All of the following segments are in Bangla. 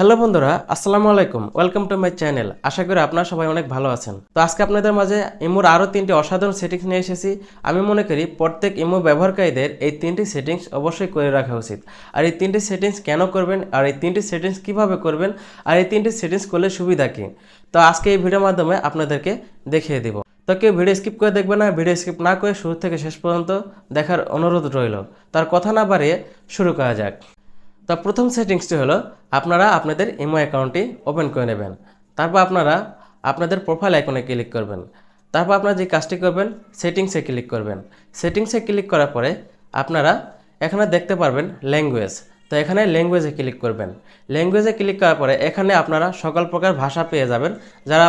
হ্যালো বন্ধুরা, আসসালামু আলাইকুম। Welcome to my channel. আশা করি আপনারা সবাই অনেক ভালো আছেন। তো আজকে আপনাদের মাঝে ইমোর আরও 3টি অসাধারণ সেটিংস নিয়ে এসেছি। আমি মনে করি প্রত্যেক ইমো ব্যবহারকারীদের এই 3টি সেটিংস অবশ্যই করে রাখা উচিত। আর এই 3টি সেটিংস কেন করবেন, আর এই 3টি সেটিংস কীভাবে করবেন, আর এই 3টি সেটিংস করলে সুবিধা কী, তো আজকে এই ভিডিওর মাধ্যমে আপনাদেরকে দেখিয়ে দিব। তো কেউ ভিডিও স্কিপ করে দেখবে না, ভিডিও স্কিপ না করে শুরু থেকে শেষ পর্যন্ত দেখার অনুরোধ রইল। তার কথা না বাড়িয়ে শুরু করা যাক। তো প্রথম সেটিংসটি হলো আপনারা আপনাদের ইমো অ্যাকাউন্টটি ওপেন করে নেবেন। তারপর আপনারা আপনাদের প্রোফাইল আইকনে ক্লিক করবেন। তারপর আপনারা যে কাজটি করবেন, সেটিংসে ক্লিক করবেন। সেটিংসে ক্লিক করার পরে আপনারা এখানে দেখতে পারবেন ল্যাঙ্গুয়েজ। তো এখানে ল্যাঙ্গুয়েজে ক্লিক করবেন। ল্যাঙ্গুয়েজে ক্লিক করার পরে এখানে আপনারা সকল প্রকার ভাষা পেয়ে যাবেন। যারা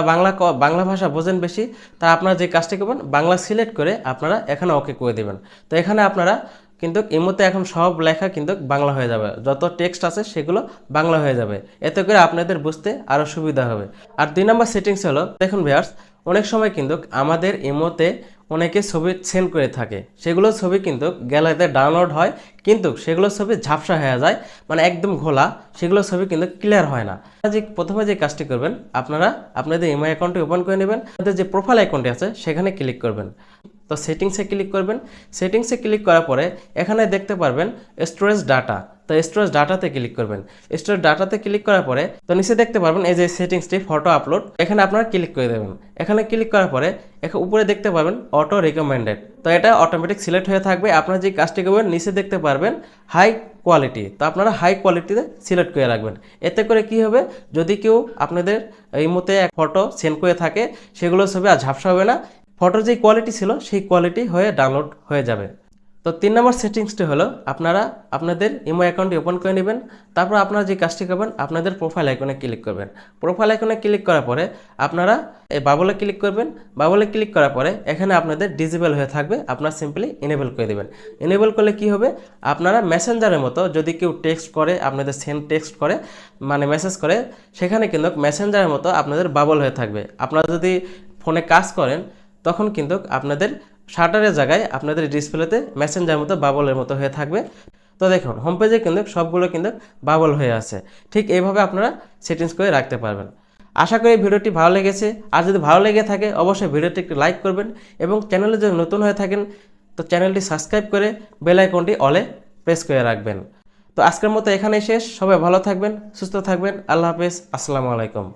বাংলা ভাষা বোঝেন বেশি, তা আপনারা যে কাজটি করবেন, বাংলা সিলেক্ট করে আপনারা এখানে ওকে করে দেবেন। তো এখানে আপনারা কিন্তু ইমোতে এখন সব লেখা কিন্তু বাংলা হয়ে যাবে, যত টেক্সট আছে সেগুলো বাংলা হয়ে যাবে। এতে করে আপনাদের বুঝতে আরও সুবিধা হবে। আর 2 নম্বর সেটিংস হলো, দেখুন ভিউয়ার্স, অনেক সময় কিন্তু আমাদের ইমোতে অনেকে ছবি সেন্ড করে থাকে, সেগুলো ছবি কিন্তু গ্যালারিতে ডাউনলোড হয়, কিন্তু সেগুলো ছবি ঝাপসা হয়ে যায়, মানে একদম ঘোলা, সেগুলো ছবি কিন্তু ক্লিয়ার হয় না। প্রথমে যে কাজটি করবেন, আপনারা আপনাদের ইমো অ্যাকাউন্টটি ওপেন করে নেবেন। আপনাদের যে প্রোফাইল অ্যাকাউন্টটি আছে সেখানে ক্লিক করবেন। তো সেটিংসে ক্লিক করবেন। সেটিংসে ক্লিক করার পরে এখানে দেখতে পারবেন স্টোরেজ ডাটা। তো স্টোরেজ ডাটাতে ক্লিক করবেন। স্টোরেজ ডাটাতে ক্লিক করার পরে তো নিচে দেখতে পারবেন এই যে সেটিংসটি ফটো আপলোড, এখানে আপনারা ক্লিক করে দেবেন। এখানে ক্লিক করার পরে উপরে দেখতে পারবেন অটো রিকমেন্ডেড। তো এটা অটোমেটিক সিলেক্ট হয়ে থাকবে। আপনারা যে কাজটি করবেন, নিচে দেখতে পারবেন হাই কোয়ালিটি। তো আপনারা হাই কোয়ালিটিতে সিলেক্ট করে রাখবেন। এতে করে কি হবে, যদি কেউ আপনাদের এই মতে এক ফটো সেন্ড করে থাকে, সেগুলো ছবি আর ঝাপসা হবে না, ফটোর যে কোয়ালিটি ছিল সেই কোয়ালিটি হয়ে ডাউনলোড হয়ে যাবে। তো 3 নম্বর সেটিংসটি হলো, আপনারা আপনাদের ইমো অ্যাকাউন্টটি ওপেন করে নেবেন। তারপর আপনারা যে কাজটি করবেন, আপনাদের প্রোফাইল আইকনে ক্লিক করবেন। প্রোফাইল আইকনে ক্লিক করার পরে আপনারা এই বাবলে ক্লিক করবেন। বাবলে ক্লিক করার পরে এখানে আপনাদের ডিজেবল হয়ে থাকবে, আপনারা সিম্পলি এনেবল করে দেবেন। এনেবল করলে কি হবে, আপনারা মেসেঞ্জারের মতো যদি কেউ টেক্সট করে, আপনাদের সেন্ড টেক্সট করে, মানে মেসেজ করে, সেখানে কিন্তু মেসেঞ্জারের মতো আপনাদের বাবল হয়ে থাকবে। আপনারা যদি ফোনে কাজ করেন, তখন কিন্তু আপনাদের শাটারের জায়গায় আপনাদের ডিসপ্লেতে মেসেঞ্জার মতো বাবলের মতো হয়ে থাকবে। তো দেখুন, হোম পেজে কিন্তু সবগুলো কিন্তু বাবল হয়ে আছে। ঠিক এইভাবে আপনারা সেটিংস করে রাখতে পারবেন। আশা করি ভিডিওটি ভালো লেগেছে। আর যদি ভালো লেগে থাকে, অবশ্যই ভিডিওটি একটু লাইক করবেন, এবং চ্যানেলে যদি নতুন হয়ে থাকেন তো চ্যানেলটি সাবস্ক্রাইব করে বেল আইকনটি অলে প্রেস করে রাখবেন। তো আজকের মতো এখানেই শেষ। সবাই ভালো থাকবেন, সুস্থ থাকবেন। আল্লাহ হাফেজ, আসসালামু আলাইকুম।